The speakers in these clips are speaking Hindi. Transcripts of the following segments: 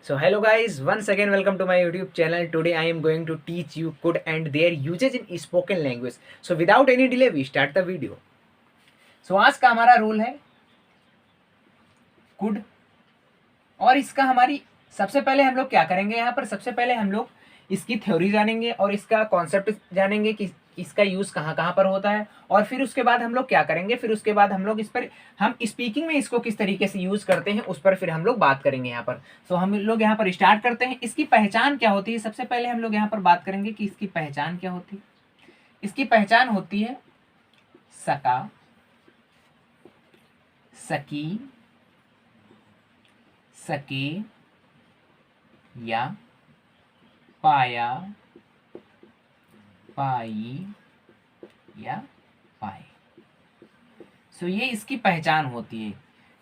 So hello guys, once again welcome to my YouTube channel. Today I am going to teach you could and their usage in spoken language. So without any delay we start the video. So आज का हमारा रूल है could और इसका हमारी सबसे पहले हम लोग क्या करेंगे यहाँ पर सबसे पहले हम लोग इसकी थ्योरी जानेंगे और इसका कॉन्सेप्ट जानेंगे कि इसका यूज कहाँ कहाँ पर होता है और फिर उसके बाद हम लोग क्या करेंगे फिर उसके बाद हम लोग इस पर हम स्पीकिंग में इसको किस तरीके से यूज करते हैं उस पर फिर हम लोग बात करेंगे यहाँ पर। सो हम लोग यहाँ पर स्टार्ट करते हैं। इसकी पहचान क्या होती है सबसे पहले हम लोग यहाँ पर बात करेंगे कि इसकी पहचान क्या होती है। इसकी पहचान होती है सका, सकी, सके या पाया, पाई या पाए। सो ये इसकी पहचान होती है।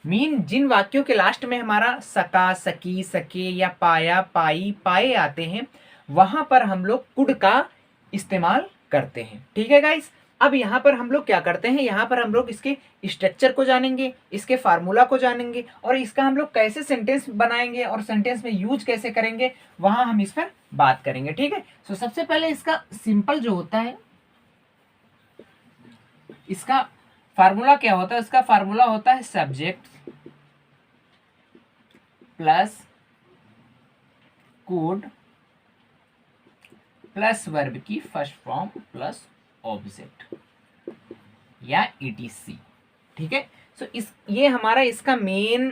मीन जिन वाक्यों के लास्ट में हमारा सका, सकी, सके या पाया, पाई, पाए आते हैं वहां पर हम लोग कुड का इस्तेमाल करते हैं। ठीक है गाइस। अब यहाँ पर हम लोग क्या करते हैं, यहाँ पर हम लोग इसके स्ट्रक्चर को जानेंगे, इसके फार्मूला को जानेंगे और इसका हम लोग कैसे सेंटेंस बनाएंगे और सेंटेंस में यूज कैसे करेंगे वहां हम इस पर बात करेंगे। ठीक है। सो सबसे पहले इसका सिंपल जो होता है, इसका फार्मूला क्या होता है, इसका फार्मूला होता है subject plus could plus verb की फर्स्ट फॉर्म प्लस ऑब्जेक्ट या ईटीसी। ठीक है। सो ये हमारा इसका मेन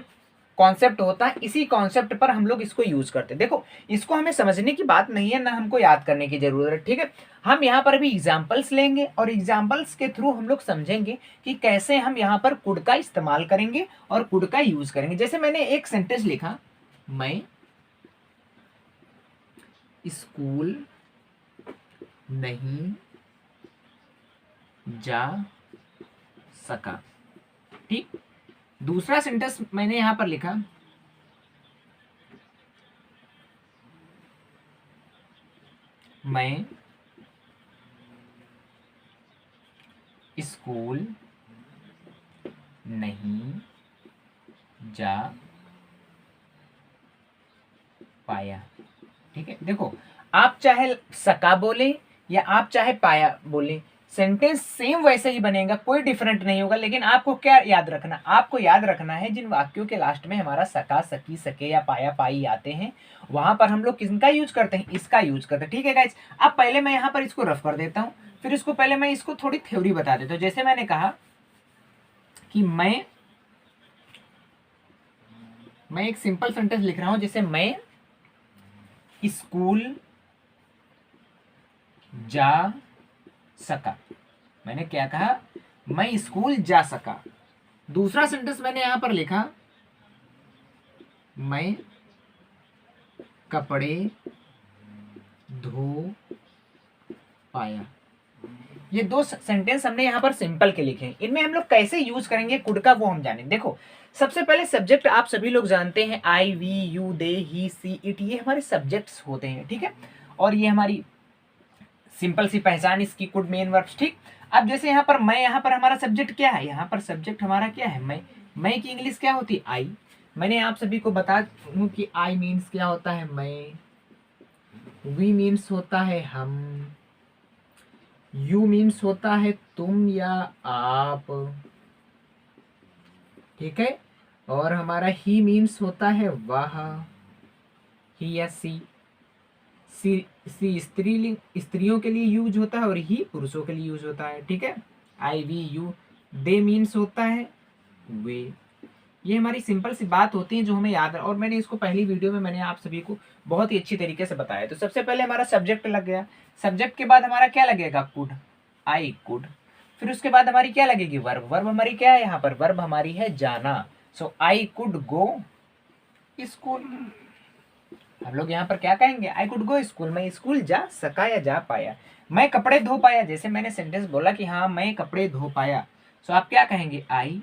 कॉन्सेप्ट होता है। इसी कॉन्सेप्ट पर हम लोग इसको यूज करते हैं। देखो इसको हमें समझने की बात नहीं है, ना हमको याद करने की जरूरत है। ठीक है। हम यहाँ पर भी एग्जाम्पल्स लेंगे और एग्जाम्पल्स के थ्रू हम लोग समझेंगे कि कैसे हम यहाँ पर कुड का इस्तेमाल करेंगे और कुड का यूज करेंगे। जैसे मैंने एक सेंटेंस लिखा, मैं स्कूल नहीं जा सका। ठीक। दूसरा सेंटेंस मैंने यहां पर लिखा, मैं स्कूल नहीं जा पाया। ठीक है। देखो आप चाहे सका बोले या आप चाहे पाया बोले, सेंटेंस सेम वैसे ही बनेगा, कोई डिफरेंट नहीं होगा। लेकिन आपको क्या याद रखना, आपको याद रखना है जिन वाक्यों के लास्ट में हमारा सका, सकी, सके या पाया, पाई आते हैं वहां पर हम लोग किसका यूज करते हैं, इसका यूज करते हैं। ठीक है गाइस। अब पहले मैं यहाँ पर इसको रफ कर देता हूँ, फिर इसको पहले मैं इसको थोड़ी थ्योरी बता देता हूँ। जैसे मैंने कहा कि मैं एक सिंपल सेंटेंस लिख रहा हूं, जैसे मैं स्कूल जा सका। मैंने क्या कहा, मैं स्कूल जा सका। दूसरा सेंटेंस मैंने यहां पर लिखा, मैं कपड़े धो पाया। ये दो सेंटेंस हमने यहां पर सिंपल के लिखे हैं। इनमें हम लोग कैसे यूज करेंगे कुड का वो हम जाने। देखो सबसे पहले सब्जेक्ट आप सभी लोग जानते हैं, I, we, you, they, he, she, it, ये हमारे सब्जेक्ट्स होते हैं। ठीक है। और ये हमारी सिंपल सी पहचान इसकी कुड मेन वर्ब्स। ठीक। अब जैसे यहाँ पर मैं, यहाँ पर हमारा सब्जेक्ट क्या है, यहाँ पर सब्जेक्ट हमारा क्या है, मैं की इंग्लिश क्या होती है, आई। मैंने आप सभी को बता दूं कि आई मीन्स क्या होता है, मैं। वी मीन्स होता है हम। यू मीन्स होता है तुम या आप। ठीक है। और हमारा ही मीन्स होता है वह, ही या सी। सी स्त्रीलिंग, स्त्रियों के लिए यूज होता है और ही पुरुषों के लिए यूज होता है। ठीक है। आई, वी, यू। दे मीन्स होता है वे। ये हमारी सिंपल सी बात होती है जो हमें याद है, और मैंने इसको पहली वीडियो में मैंने आप सभी को बहुत ही अच्छी तरीके से बताया। तो सबसे पहले हमारा सब्जेक्ट लग गया, सब्जेक्ट के बाद हमारा क्या लगेगा, कुड, आई कुड। फिर उसके बाद हमारी क्या लगेगी, वर्ब। वर्ब हमारी क्या है, यहाँ पर वर्ब हमारी है जाना। सो आई कुड गो स्कूल। हम लोग यहाँ पर क्या कहेंगे, आई कुड गो स्कूल, मैं स्कूल जा सका या जा पाया। मैं कपड़े धो पाया, जैसे मैंने सेंटेंस बोला कि हाँ मैं कपड़े धो पाया। सो आप क्या कहेंगे, आई।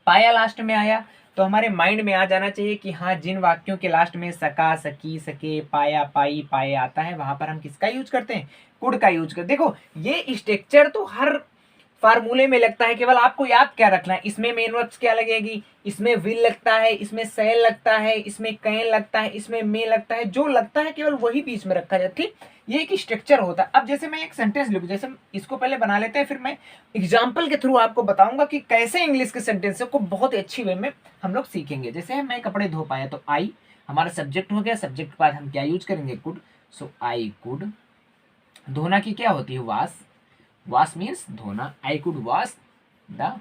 पाया लास्ट में आया तो हमारे माइंड में आ जाना चाहिए कि हाँ जिन वाक्यों के लास्ट में सका, सकी, सके, पाया, पाई, पाए आता है वहां पर हम किसका यूज करते हैं, कुड का यूज करते। देखो ये स्ट्रक्चर तो हर फार्मूले में लगता है, केवल आपको याद क्या रखना है, इसमें मेन वर्ब्स क्या लगेगी, इसमें विल लगता है, इसमें सेल लगता है, इसमें कैन लगता है, इसमें मे लगता है, जो लगता है केवल वही बीच में रखा जाए, ठीक। ये एक स्ट्रक्चर होता है। अब जैसे मैं एक सेंटेंस लिखूं, जैसे इसको पहले बना लेते हैं, फिर मैं एग्जाम्पल के थ्रू आपको बताऊंगा कि कैसे इंग्लिश के सेंटेंस को बहुत ही अच्छी वे में हम लोग सीखेंगे। जैसे मैं कपड़े धो पाया, तो आई हमारा सब्जेक्ट हो गया, सब्जेक्ट के बाद हम क्या यूज करेंगे, कुड। सो आई कुड, धोना की क्या होती है, वाश, वॉश मीन्स धोना, I could wash the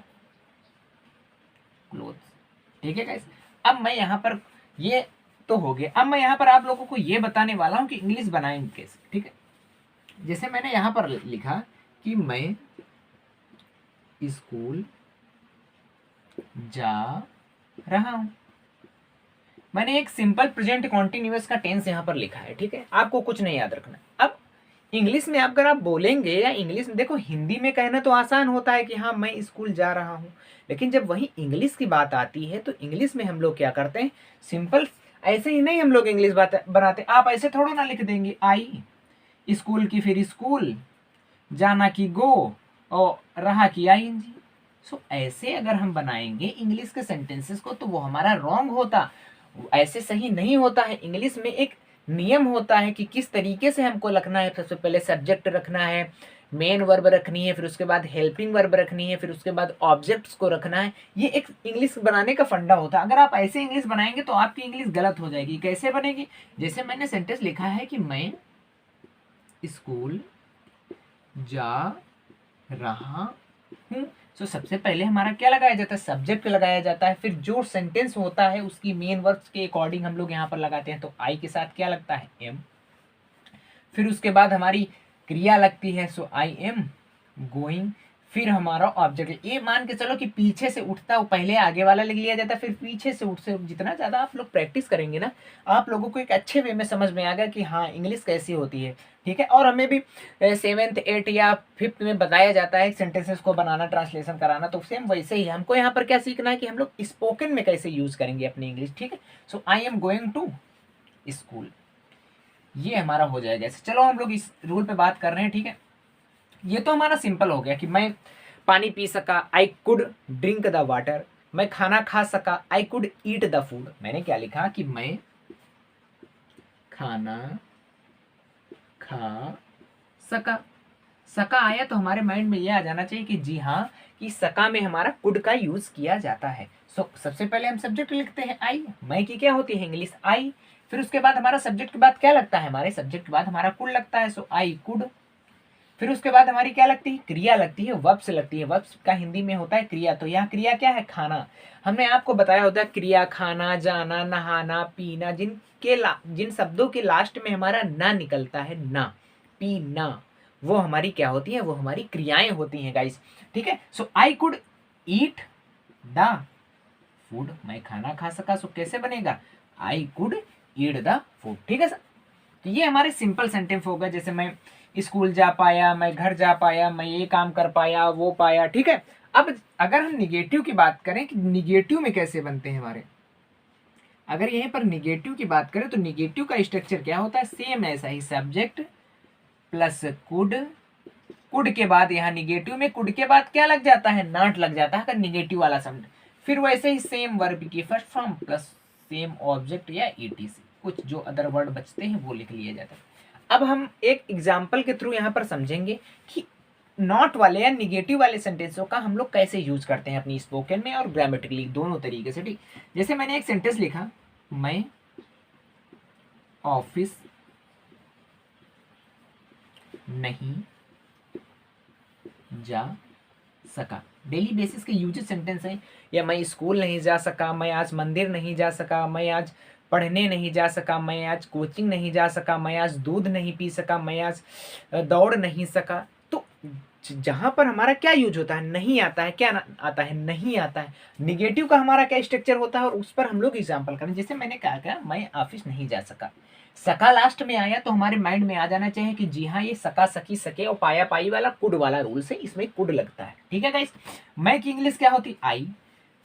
clothes, ठीक है गाइस। अब मैं यहाँ पर, ये तो हो गया, अब मैं यहाँ पर आप लोगों को ये बताने वाला हूँ कि इंग्लिश बनाएंगे कैसे, ठीक है। जैसे मैंने यहाँ पर लिखा कि मैं स्कूल जा रहा हूँ, मैंने एक सिंपल प्रेजेंट कॉन्टिन्यूअस का टेंस यहाँ पर लिखा है, ठीक है। आपको कुछ नहीं याद रखना। अब इंग्लिश में अगर आप बोलेंगे, या इंग्लिश में देखो, हिंदी में कहना तो आसान होता है कि हाँ मैं स्कूल जा रहा हूँ, लेकिन जब वही इंग्लिश की बात आती है तो इंग्लिश में हम लोग क्या करते हैं, सिंपल ऐसे ही नहीं हम लोग इंग्लिश बात बनाते। आप ऐसे थोड़ा ना लिख देंगे, आई स्कूल की फिर स्कूल, जाना की गो, और रहा की आईएनजी। सो ऐसे अगर हम बनाएंगे इंग्लिश के सेंटेंसेस को तो वो हमारा रॉन्ग होता, ऐसे सही नहीं होता है। इंग्लिश में एक नियम होता है कि किस तरीके से हमको लिखना है। सबसे पहले सब्जेक्ट रखना है, मेन वर्ब रखनी है, फिर उसके बाद हेल्पिंग वर्ब रखनी है, फिर उसके बाद ऑब्जेक्ट्स को रखना है। ये एक इंग्लिश बनाने का फंडा होता है। अगर आप ऐसे इंग्लिश बनाएंगे तो आपकी इंग्लिश गलत हो जाएगी। कैसे बनेगी, जैसे मैंने सेंटेंस लिखा है कि मैं स्कूल जा रहा हूँ, तो सबसे पहले हमारा क्या लगाया जाता है, सब्जेक्ट लगाया जाता है। फिर जो सेंटेंस होता है उसकी मेन वर्ब्स के अकॉर्डिंग हम लोग यहाँ पर लगाते हैं, तो आई के साथ क्या लगता है, एम। फिर उसके बाद हमारी क्रिया लगती है, सो आई एम गोइंग। फिर हमारा ऑब्जेक्ट, ये मान के चलो कि पीछे से उठता है, पहले आगे वाला लिख लिया जाता है, फिर पीछे से उठ से। जितना ज़्यादा आप लोग प्रैक्टिस करेंगे ना, आप लोगों को एक अच्छे वे में समझ में आ गया कि हाँ इंग्लिश कैसी होती है, ठीक है। और हमें भी 7th 8th या 5th में बताया जाता है सेंटेंसेस को बनाना, ट्रांसलेशन कराना, तो सेम वैसे ही हमको यहाँ पर क्या सीखना है कि हम लोग स्पोकन में कैसे यूज करेंगे अपनी इंग्लिश, ठीक है। So I am going to school, ये हमारा हो जाएगा ऐसे। चलो हम लोग इस रूल पे बात कर रहे हैं, ठीक है। ये तो हमारा सिंपल हो गया कि मैं पानी पी सका, I could drink the water. मैं खाना खा सका, आई कुड ईट द फूड। मैंने क्या लिखा कि मैं खाना खा सका। सका आया तो हमारे माइंड में ये आ जाना चाहिए कि जी हाँ, कि सका में हमारा कुड का यूज किया जाता है। सो सबसे पहले हम सब्जेक्ट लिखते हैं आई, मैं की क्या होती है इंग्लिश आई। फिर उसके बाद हमारा सब्जेक्ट के बाद क्या लगता है, हमारे सब्जेक्ट के बाद हमारा कुड लगता है, सो आई कुड। फिर उसके बाद हमारी क्या लगती है, क्रिया लगती है, वर्ब्स लगती है। वर्ब्स का हिंदी में होता है क्रिया, तो यहाँ क्रिया क्या है, खाना। हमने आपको बताया होता है क्रिया, खाना, जाना, नहाना, पीना, जिन शब्दों के लास्ट में हमारा ना निकलता है, ना, पीना, वो हमारी क्या होती है, वो हमारी क्रियाएं होती हैं गाइस, ठीक है। So I could eat the food, मैं खाना खा सका। सो कैसे बनेगा, I could eat the food, ठीक है सर। तो ये हमारे सिंपल सेंटेंस हो गए। जैसे मैं स्कूल जा पाया, मैं घर जा पाया, मैं ये काम कर पाया, वो पाया, ठीक है। अब अगर हम निगेटिव की बात करें कि निगेटिव में कैसे बनते हैं हमारे, अगर यहीं पर निगेटिव की बात करें तो निगेटिव का स्ट्रक्चर क्या होता है, सेम ऐसा ही, सब्जेक्ट प्लस कुड। कुड के बाद यहाँ निगेटिव में कुड के बाद क्या लग जाता है, नॉट लग जाता है अगर निगेटिव वाला शब्द। फिर वैसे ही सेम वर्ब की first form plus same object या ईटीसी, कुछ जो अदर वर्ड बचते हैं वो लिख लिया जाता है। अब हम एक एग्जाम्पल के थ्रू यहाँ पर समझेंगे कि नॉट वाले या निगेटिव वाले सेंटेंसों का हम लोग कैसे यूज करते हैं अपनी स्पोकन में और ग्रामेटिकली, दोनों तरीके से, ठीक। जैसे मैंने एक सेंटेंस लिखा, मैं ऑफिस नहीं जा सका, डेली बेसिस के यूजेज सेंटेंस है। या मैं स्कूल नहीं जा सका, मैं आज मंदिर नहीं जा सका, मैं आज पढ़ने नहीं जा सका, मैं आज कोचिंग नहीं जा सका, मैं आज दूध नहीं पी सका, मैं आज दौड़ नहीं सका। तो जहां पर हमारा क्या यूज होता है, नहीं आता है, क्या आता है, नहीं आता है। निगेटिव का हमारा क्या स्ट्रक्चर होता है और उस पर हम लोग एग्जाम्पल करें। जैसे मैंने कहा क्या, मैं ऑफिस नहीं जा सका, सका लास्ट में आया तो हमारे माइंड में आ जाना चाहिए कि जी हाँ, ये सका, सकी, सके और पाया, पाई वाला कुड वाला रूल से इसमें कुड लगता है, ठीक है गाइस। मैं की इंग्लिश क्या होती, आई।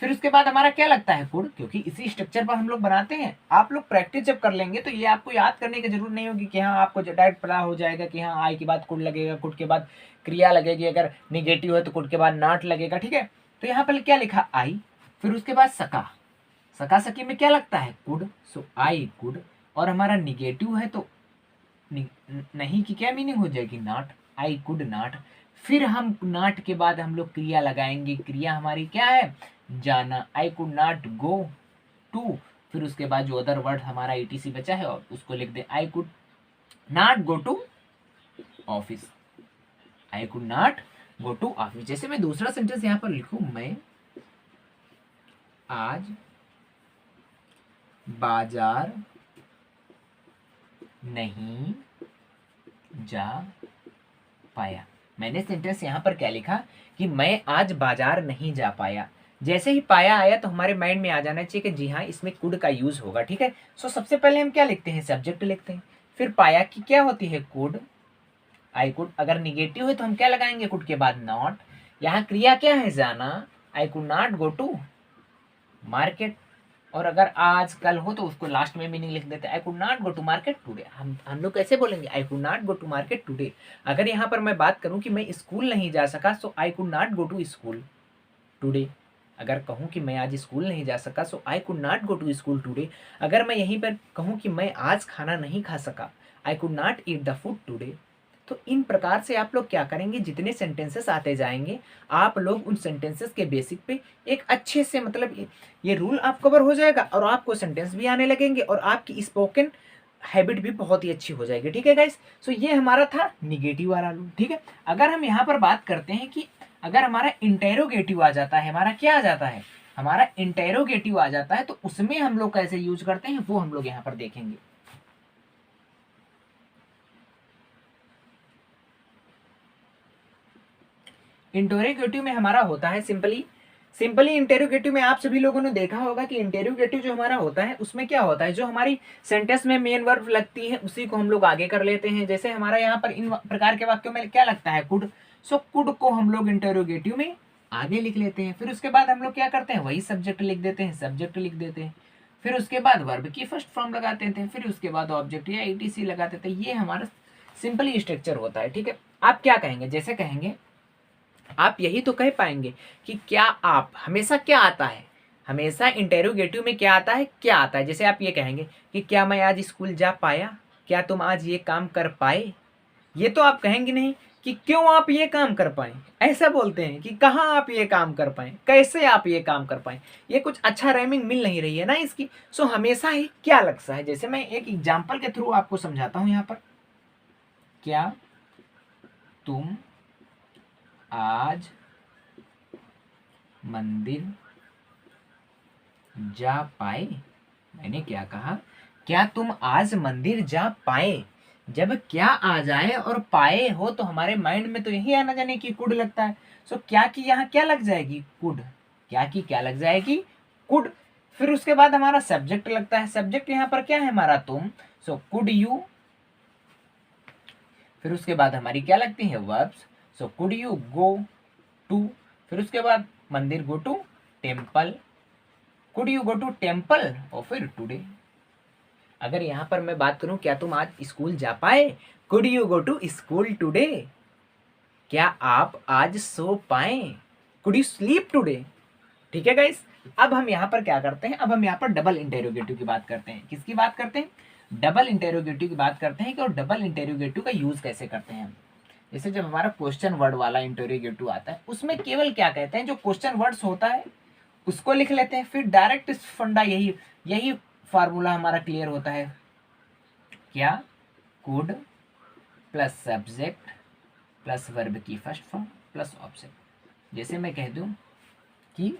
फिर उसके बाद हमारा क्या लगता है कुड, क्योंकि इसी स्ट्रक्चर पर हम लोग बनाते हैं। आप लोग प्रैक्टिस जब कर लेंगे तो ये आपको याद करने की जरूरत नहीं होगी कि हाँ आपको डायरेक्ट पता हो जाएगा कि हाँ आई के बाद कुड लगेगा, कुड के बाद क्रिया लगेगी, अगर निगेटिव है तो कुड के बाद नॉट लगेगा, ठीक है। तो यहाँ पर क्या लिखा आई, फिर उसके बाद सका, सका सकी में क्या लगता है कुड, सो आई कुड, और हमारा निगेटिव है तो नहीं की क्या मीनिंग हो जाएगी नॉट, आई कुड नॉट। फिर हम नॉट के बाद हम लोग क्रिया लगाएंगे, क्रिया हमारी क्या है जाना, I could not go to. फिर उसके बाद जो अदर वर्ड हमारा ईटीसी बचा है और उसको लिख दे, I could not go to office, I could not go to office. जैसे मैं दूसरा सेंटेंस यहां पर लिखूं, मैं आज बाजार नहीं जा पाया। मैंने सेंटेंस यहां पर क्या लिखा कि मैं आज बाजार नहीं जा पाया। जैसे ही पाया आया तो हमारे माइंड में आ जाना चाहिए कि जी हाँ इसमें कुड का यूज होगा, ठीक है। सो सबसे पहले हम क्या लिखते हैं, सब्जेक्ट लिखते हैं। फिर पाया की क्या होती है कुड, आई कुड। अगर निगेटिव है तो हम क्या लगाएंगे कुड के बाद नॉट। यहाँ क्रिया क्या है जाना, I could not go to market. और अगर आज कल हो तो उसको लास्ट में मीनिंग लिख देते हैं, I could not go to market today. हम लोग कैसे बोलेंगे, I could not go to market today. अगर यहाँ पर मैं बात करूँ कि मैं स्कूल नहीं जा सका, so I could not go to school today. अगर कहूँ कि मैं आज स्कूल नहीं जा सका, so I could not go to school today. अगर मैं यहीं पर कहूँ कि मैं आज खाना नहीं खा सका, आई could not eat the food today. तो इन प्रकार से आप लोग क्या करेंगे, जितने सेंटेंसेस आते जाएंगे आप लोग उन सेंटेंसेस के बेसिक पे एक अच्छे से मतलब ये रूल आप कवर हो जाएगा और आपको सेंटेंस भी आने लगेंगे और आपकी स्पोकन हैबिट भी बहुत ही अच्छी हो जाएगी, ठीक है गाइस। सो ये हमारा था निगेटिव वाला रूल, ठीक है। अगर हम यहाँ पर बात करते हैं कि अगर हमारा इंटेरोगेटिव आ जाता है, हमारा क्या आ जाता है, हमारा इंटेरोगेटिव आ जाता है, तो उसमें हम लोग कैसे यूज करते हैं वो हम लोग यहाँ पर देखेंगे। इंटेरोगेटिव में हमारा होता है सिंपली इंटेरोगेटिव में आप सभी लोगों ने देखा होगा कि इंटेरोगेटिव जो हमारा होता है उसमें क्या होता है, जो हमारी सेंटेंस में मेन वर्ब लगती है उसी को हम लोग आगे कर लेते हैं। जैसे हमारा यहाँ पर इन प्रकार के वाक्यों में क्या लगता है कुड, सो कुड को हम लोग इंटेरोगेटिव में आगे लिख लेते हैं। फिर उसके बाद हम लोग क्या करते हैं, वही सब्जेक्ट लिख देते हैं, सब्जेक्ट लिख देते हैं। फिर उसके बाद वर्ब की फर्स्ट फॉर्म लगाते थे, फिर उसके बाद ऑब्जेक्ट या ईटीसी लगाते थे। ये हमारा सिंपली स्ट्रक्चर होता है, ठीक है। आप क्या कहेंगे, जैसे कहेंगे आप यही तो कह पाएंगे कि क्या आप हमेशा क्या आता है, हमेशा इंटेरोगेटिव में क्या आता है, क्या आता है। जैसे आप ये कहेंगे कि क्या मैं आज स्कूल जा पाया, क्या तुम आज ये काम कर पाए। ये तो आप कहेंगे नहीं कि क्यों आप ये काम कर पाए, ऐसा बोलते हैं कि कहाँ आप ये काम कर पाए, कैसे आप ये काम कर पाए। ये कुछ अच्छा राइमिंग मिल नहीं रही है ना इसकी। सो हमेशा ही क्या लगता है, जैसे मैं एक एग्जाम्पल के थ्रू आपको समझाता हूं यहाँ पर। क्या तुम आज मंदिर जा पाए। मैंने क्या कहा, क्या तुम आज मंदिर जा पाए। जब क्या आ जाए और पाए हो तो हमारे माइंड में तो यही आना जाने की कुड लगता है। सो क्या की यहाँ क्या लग जाएगी कुड, क्या की क्या लग जाएगी कुड। फिर उसके बाद हमारा सब्जेक्ट लगता है, सब्जेक्ट यहाँ पर क्या है हमारा तुम, सो कुड यू। फिर उसके बाद हमारी क्या लगती है verbs, so could you go to. फिर उसके बाद मंदिर go to temple, could you go to temple. और फिर टुडे। अगर यहां पर मैं बात करूं क्या तुम आज स्कूल जा पाए, could you go to school today. क्या आप आज सो पाए, कुड यू स्लीप टुडे। ठीक है गाइस। अब हम यहाँ पर क्या करते हैं, अब हम यहाँ पर डबल इंटेरोगेटिव की बात करते हैं। किसकी बात करते हैं, डबल इंटेरोगेटिव की बात करते हैं कि और डबल इंटेरोगेटिव का यूज कैसे करते हैं हम। जैसे जब हमारा क्वेश्चन वर्ड वाला इंटेरोगेटिव आता है उसमें केवल क्या कहते हैं, जो क्वेश्चन वर्ड्स होता है उसको लिख लेते हैं, फिर डायरेक्ट फंडा यही यही फार्मूला हमारा क्लियर होता है। क्या could plus subject plus verb की फर्स्ट फॉर्म प्लस ऑब्जेक्ट। जैसे मैं कह दूं कि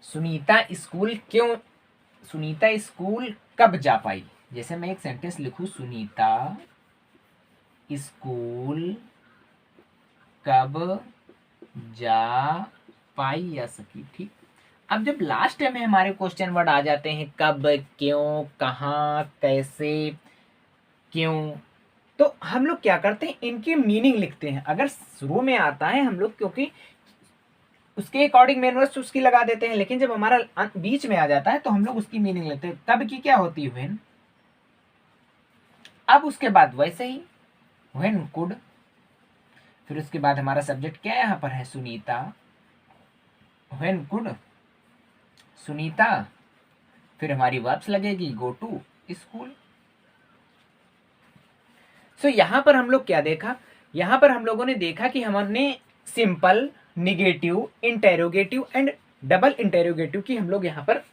सुनीता स्कूल कब जा पाई। जैसे मैं एक सेंटेंस लिखूं, सुनीता स्कूल कब जा पाई या सकी, ठीक। अब जब लास्ट में हमारे क्वेश्चन वर्ड आ जाते हैं कब, क्यों, कहाँ, कैसे, क्यों, तो हम लोग क्या करते हैं इनके मीनिंग लिखते हैं। अगर शुरू में आता है हम लोग, क्योंकि उसके अकॉर्डिंग मेन वर्ड्स उसकी लगा देते हैं, लेकिन जब हमारा बीच में आ जाता है तो हम लोग उसकी मीनिंग लेते हैं। तब की क्या होती है व्हेन। अब उसके बाद वैसे ही व्हेन कुड, फिर उसके बाद हमारा सब्जेक्ट क्या यहाँ पर है, सुनीता, व्हेन कुड सुनीता, फिर हमारी वर्ब्स लगेगी गो टू स्कूल। सो यहां पर हम लोग क्या देखा, यहां पर हम लोगों ने देखा कि हमने simple, negative, interrogative and double interrogative की हम लोग यहाँ पर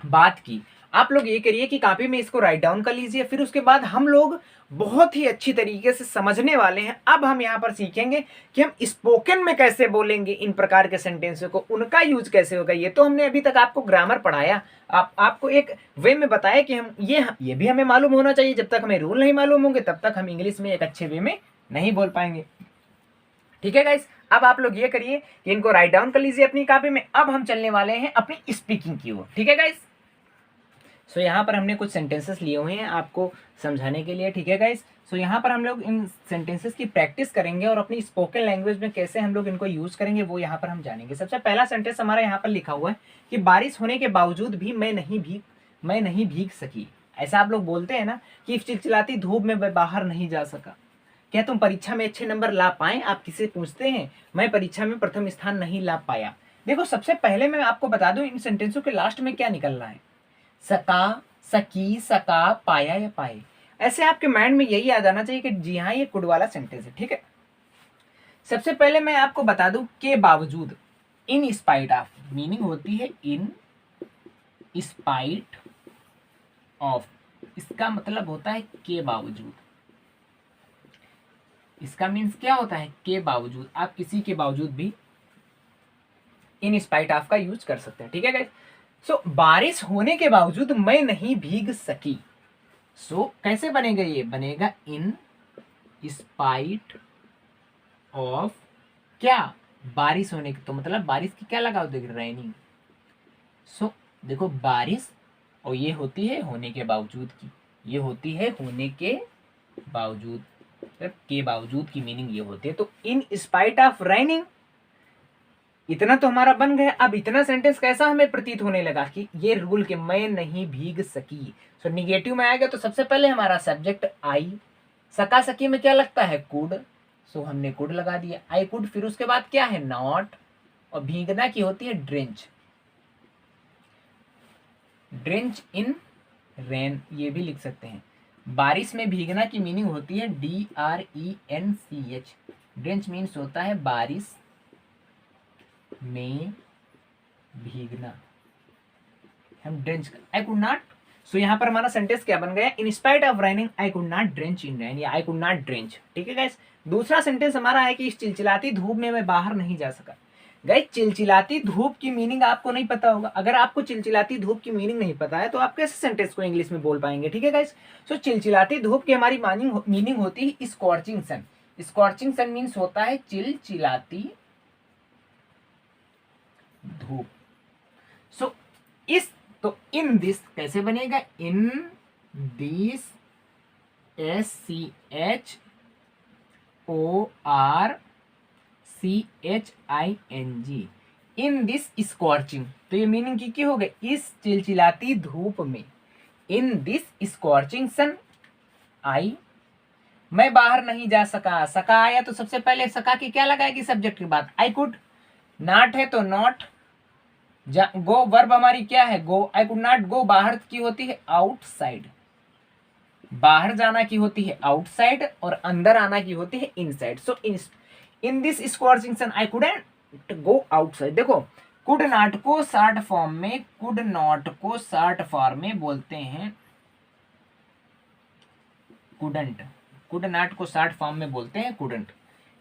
बात की। आप लोग ये करिए कि कॉपी में इसको राइट डाउन कर लीजिए, फिर उसके बाद हम लोग बहुत ही अच्छी तरीके से समझने वाले हैं। अब हम यहाँ पर सीखेंगे कि हम स्पोकन में कैसे बोलेंगे इन प्रकार के सेंटेंसों को, उनका यूज कैसे होगा। ये तो हमने अभी तक आपको ग्रामर पढ़ाया, आपको एक वे में बताया कि हम ये भी हमें मालूम होना चाहिए। जब तक हमें रूल नहीं मालूम होंगे तब तक हम इंग्लिश में एक अच्छे वे में नहीं बोल पाएंगे। ठीक है गाइस, अब आप लोग ये करिए कि इनको राइट डाउन कर लीजिए अपनी कॉपी में। अब हम चलने वाले हैं अपनी स्पीकिंग की ओर। ठीक है गाइस, सो यहाँ पर हमने कुछ सेंटेंसेस लिए हुए हैं आपको समझाने के लिए। ठीक है गाइस, सो यहाँ पर हम लोग इन सेंटेंसेस की प्रैक्टिस करेंगे और अपनी स्पोकन लैंग्वेज में कैसे हम लोग इनको यूज करेंगे वो यहाँ पर हम जानेंगे। सबसे पहला सेंटेंस हमारा यहाँ पर लिखा हुआ है कि बारिश होने के बावजूद भी मैं नहीं भीग सकी। ऐसा आप लोग बोलते हैं ना कि चिलचिलाती धूप में मैं बाहर नहीं जा सका। क्या तुम परीक्षा में अच्छे नंबर ला पाए? आप किसी पूछते हैं, मैं परीक्षा में प्रथम स्थान नहीं ला पाया। देखो, सबसे पहले मैं आपको बता दूं इन सेंटेंसों के लास्ट में क्या निकल रहा है, सका, सकी, सका, पाया या पाए। ऐसे आपके माइंड में यही याद आना चाहिए कि जी हाँ ये कुड वाला सेंटेंस है। ठीक है, सबसे पहले मैं आपको बता दूं के बावजूद, इन स्पाइट ऑफ मीनिंग होती है इन स्पाइट ऑफ, इसका मतलब होता है के बावजूद। इसका मीन्स क्या होता है, के बावजूद। आप किसी के बावजूद भी इन स्पाइट ऑफ का यूज कर सकते हैं। ठीक है गाइस, सो बारिश होने के बावजूद मैं नहीं भीग सकी। सो कैसे बनेगा, ये बनेगा इन स्पाइट ऑफ क्या, बारिश होने की। तो मतलब बारिश की क्या लगाओ, देख रेनिंग। सो देखो बारिश, और ये होती है होने के बावजूद की, ये होती है होने के बावजूद, के बावजूद की मीनिंग ये होती है। तो इन स्पाइट ऑफ रेनिंग, इतना तो हमारा बन गया। अब इतना सेंटेंस कैसा हमें प्रतीत होने लगा कि ये रूल के मैं नहीं भीग सकी। सो निगेटिव में आएगा तो सबसे पहले हमारा सब्जेक्ट आई, सका सकी में क्या लगता है, कुड। सो हमने कुड लगा दिया, आई कुड। फिर उसके बाद क्या है, नॉट, और भीगना की होती है ड्रेंच, ड्रेंच इन रेन, ये भी लिख सकते हैं। बारिश में भीगना की मीनिंग होती है DRENCH। ड्रेंच मीन्स होता है बारिश में भीगना, हम ड्रेंच। आई कुड नॉट, सो यहाँ पर हमारा सेंटेंस क्या बन गया, in spite of raining I could not drench in rain, या आई कुड नॉट ड्रेंच। ठीक है गाइस, दूसरा सेंटेंस हमारा है कि इस चिलचिलाती धूप में मैं बाहर नहीं जा सका। गाइस, चिलचिलाती धूप की मीनिंग आपको नहीं पता होगा। अगर आपको चिलचिलाती धूप की मीनिंग नहीं पता है तो आप कैसे सेंटेंस को इंग्लिश में बोल पाएंगे। ठीक है गाइस, सो चिलचिलाती धूप की हमारी मीनिंग होती है स्कॉर्चिंग सन। स्कॉर्चिंग सन मीन्स होता है चिलचिलाती धूप। सो इस, तो इन दिस कैसे बनेगा, in this, SCHORCHING, in this scorching. तो ये मीनिंग की हो गई, इस चिलचिलाती धूप में। इन दिस स्कॉर्चिंग सन आई, मैं बाहर नहीं जा सका। सका आया तो सबसे पहले सका की क्या लगाएगी, सब्जेक्ट के बाद आई कुड। नॉट है तो नॉट, गो वर्ब हमारी क्या है, गो। आई कुड नॉट गो, बाहर की होती है आउटसाइड, बाहर जाना की होती है आउटसाइड, और अंदर आना की होती है inside. So in this scorching sun I couldn't go outside. देखो, कुड नॉट को शॉर्ट फॉर्म में, कुड नॉट को शॉर्ट फॉर्म में बोलते हैं कुडंट, कुड नॉट को शॉर्ट फॉर्म में बोलते हैं कुडंट।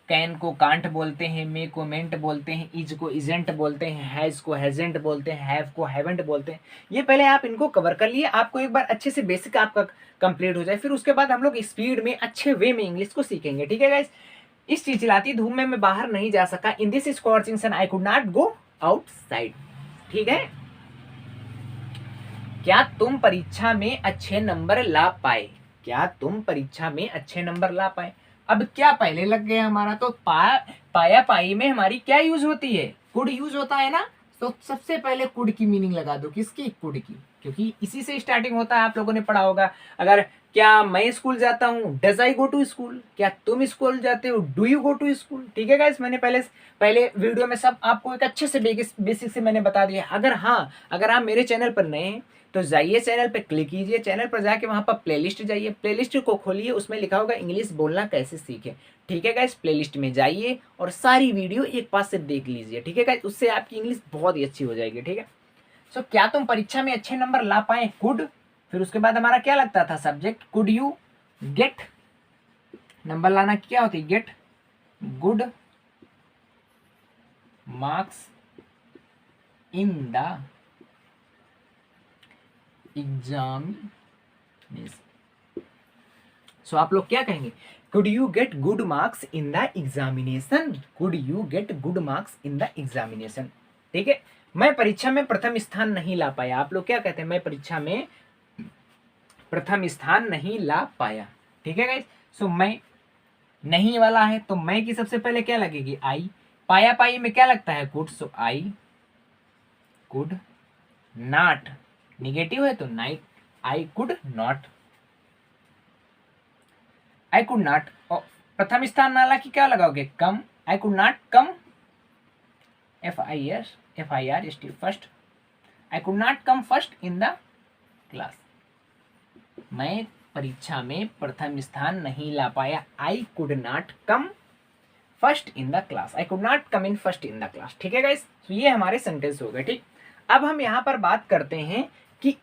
कैन को कांट बोलते हैं, मे को मेंट बोलते हैं, इज को इजेंट बोलते हैं, हैज को हैजेंट बोलते हैं, हैव को हैवेंट बोलते हैं। ये पहले आप इनको कवर कर लिए, आपको एक बार अच्छे से बेसिक आपका कंप्लीट हो जाए, फिर उसके बाद हम लोग स्पीड में अच्छे वे में इंग्लिश को सीखेंगे। ठीक है गाइस, इस चिलचिलाती धूप में मैं बाहर नहीं जा सका, in this scorching sun I could not go outside. ठीक है, क्या तुम परीक्षा में अच्छे नंबर ला पाए, क्या तुम परीक्षा में अच्छे नंबर ला पाए। अब क्या पहले लग गया हमारा, तो पाया पाई में हमारी क्या यूज होती है, कुड यूज होता है ना, तो सबसे पहले कुड की मीनिंग लगा दो, किसकी, कुड की, क्योंकि इसी से स्टार्टिंग होता है। आप लोगों ने पढ़ा होगा, अगर क्या मैं स्कूल जाता हूँ, does I go to school, क्या तुम स्कूल जाते हो, do you go to school. ठीक है गाइस, मैंने पहले पहले वीडियो में सब आपको एक अच्छे से बेसिक से मैंने बता दिया। अगर हाँ, अगर आप मेरे चैनल पर नए हैं तो जाइए चैनल पर क्लिक कीजिए, चैनल पर जाके वहां पर प्लेलिस्ट जाइए, प्लेलिस्ट को खोलिए, उसमें लिखा होगा इंग्लिश बोलना कैसे सीखे। ठीक है गाइस, प्लेलिस्ट में जाइए और सारी वीडियो एक पास से देख लीजिए। ठीक है गाइस, उससे आपकी इंग्लिश बहुत ही अच्छी हो जाएगी। ठीक है, सो क्या तुम परीक्षा में अच्छे नंबर ला पाए, कुड, फिर उसके बाद हमारा क्या लगता था subject, could you get, number लाना क्या होती, get good marks in the exam. सो आप लोग क्या कहेंगे, could you get good marks in the examination, could you get good marks in the examination. ठीक है, मैं परीक्षा में प्रथम स्थान नहीं ला पाया, आप लोग क्या कहते हैं, मैं परीक्षा में प्रथम स्थान नहीं ला पाया। ठीक है गाइस, सो मैं नहीं वाला है तो मैं की सबसे पहले क्या लगेगी, आई, पाया पाई में क्या लगता है, could, so I could not, negative है तो नाइट, I could not, I could not. प्रथम स्थान नाला की क्या लगाओगे, come, I could not come, FIR first, I could not come first in the class, मैं परीक्षा में प्रथम स्थान नहीं ला पाया, I could not come first in the class, I could not come in first in the class. ठीक है गाइस, तो ये हमारे सेंटेंस हो गए। ठीक, अब हम यहाँ पर बात करते हैं कि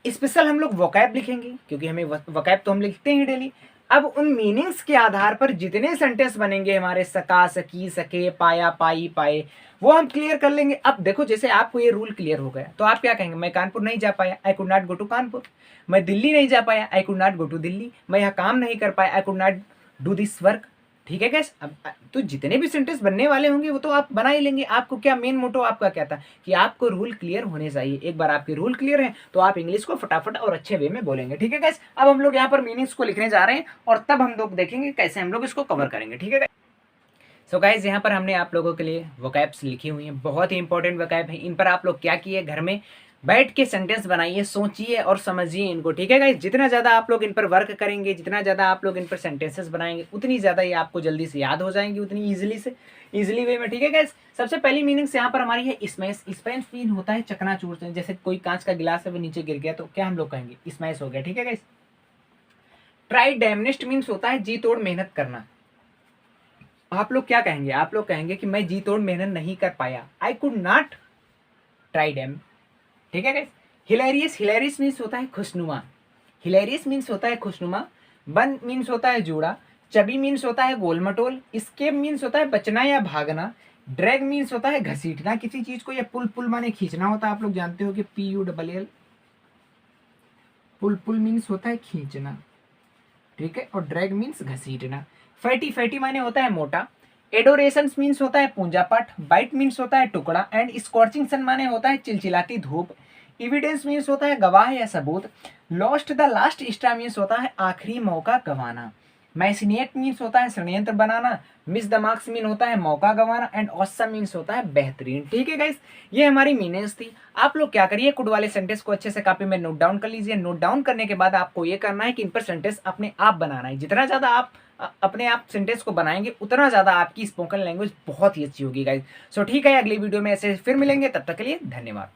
स्पेशल हम लोग वोकैब लिखेंगे, क्योंकि हमें वोकैब तो हम लिखते हैं डेली। अब उन मीनिंग्स के आधार पर जितने सेंटेंस बनेंगे हमारे, सका, सकी, सके, पाया, पाई, पाए, वो हम क्लियर कर लेंगे। अब देखो, जैसे आपको ये रूल क्लियर हो गया तो आप क्या कहेंगे, मैं कानपुर नहीं जा पाया, I could not go to Kanpur, मैं दिल्ली नहीं जा पाया, I could not go to Delhi, मैं यहाँ काम नहीं कर पाया, I could not do this work. ठीक है गैस, अब तो जितने भी सेंटेंस बनने वाले होंगे वो तो आप बना ही लेंगे। आपको क्या मेन मोटो आपका क्या था कि आपको रूल क्लियर होने चाहिए। एक बार आपके रूल क्लियर है तो आप इंग्लिश को फटाफट और अच्छे वे में बोलेंगे। ठीक है गैस, अब हम लोग यहाँ पर मीनिंग्स को लिखने जा रहे हैं और तब हम लोग देखेंगे कैसे हम लोग इसको कवर करेंगे। ठीक है, सो गाइज यहाँ पर हमने आप लोगों के लिए वोकैब्स लिखी हुई हैं, बहुत ही इंपॉर्टेंट वोकैब है। इन पर आप लोग क्या किए, घर में बैठ के सेंटेंस बनाइए, सोचिए और समझिए इनको। ठीक है गाइज, जितना ज़्यादा आप लोग इन पर वर्क करेंगे, जितना ज़्यादा आप लोग इन पर सेंटेंसेस बनाएंगे, उतनी ज़्यादा ये आपको जल्दी से याद हो जाएंगी, उतनी ईजिली वे में। ठीक है गाइज, सबसे पहली मीनिंग्स यहाँ पर हमारी है स्मैश। स्मैश मीन होता है चकनाचूर से, जैसे कोई कांच का गिलास है वो नीचे गिर गया तो क्या हम लोग कहेंगे, स्मैश हो गया। ठीक है गाइज, ट्राई डैमनेस्ट मीन्स होता है जी तोड़ मेहनत करना। आप लोग क्या कहेंगे, आप लोग कहेंगे कि मैं जी तोड़ मेहनत नहीं कर पाया, I could not try dam. ठीक है गाइस, हिलेरियस, हिलेरियस मीन्स होता है खुशनुमा, हिलेरियस मीन्स होता है खुशनुमा। बन मीन्स होता है जोड़ा, चबी मीन्स होता है गोल मटोल, स्केप मीन्स होता है बचना या भागना, ड्रैग मीन्स होता है घसीटना किसी चीज को, या पुल, पुल माने खींचना होता है। आप लोग जानते हो कि PULL, पुल, पुल मीन्स होता है खींचना। ठीक है, और ड्रैग मीन्स घसीटना। फैटी, फैटी माने होता है मोटा। एडोरेशन मीन्स होता है पूंजा पाठ। बाइट मीन्स होता है टुकड़ा। एंड स्कॉर्चिंग सन माने होता है चिलचिलाती धूप। एविडेंस मीन्स होता है गवाह या सबूत। Lost the last star means होता है आखिरी मौका गंवाना। मैसिनेट मीन्स होता है षड्यंत्र बनाना। मिस द मार्क्स मीन होता है मौका गंवाना। एंड ऑसम मीन्स होता है बेहतरीन। ठीक है गाइस, ये हमारी मीनिंग्स थी। आप लोग क्या करिए, कुड वाले सेंटेंस को अच्छे से कॉपी में नोट डाउन कर लीजिए। नोट डाउन करने के बाद आपको ये करना है कि इन पर सेंटेंस अपने आप बनाना है। जितना ज्यादा आप अपने आप सेंटेंस को बनाएंगे उतना ज्यादा आपकी स्पोकन लैंग्वेज बहुत ही अच्छी होगी गाइस। सो ठीक है, अगली वीडियो में ऐसे फिर मिलेंगे, तब तक के लिए धन्यवाद।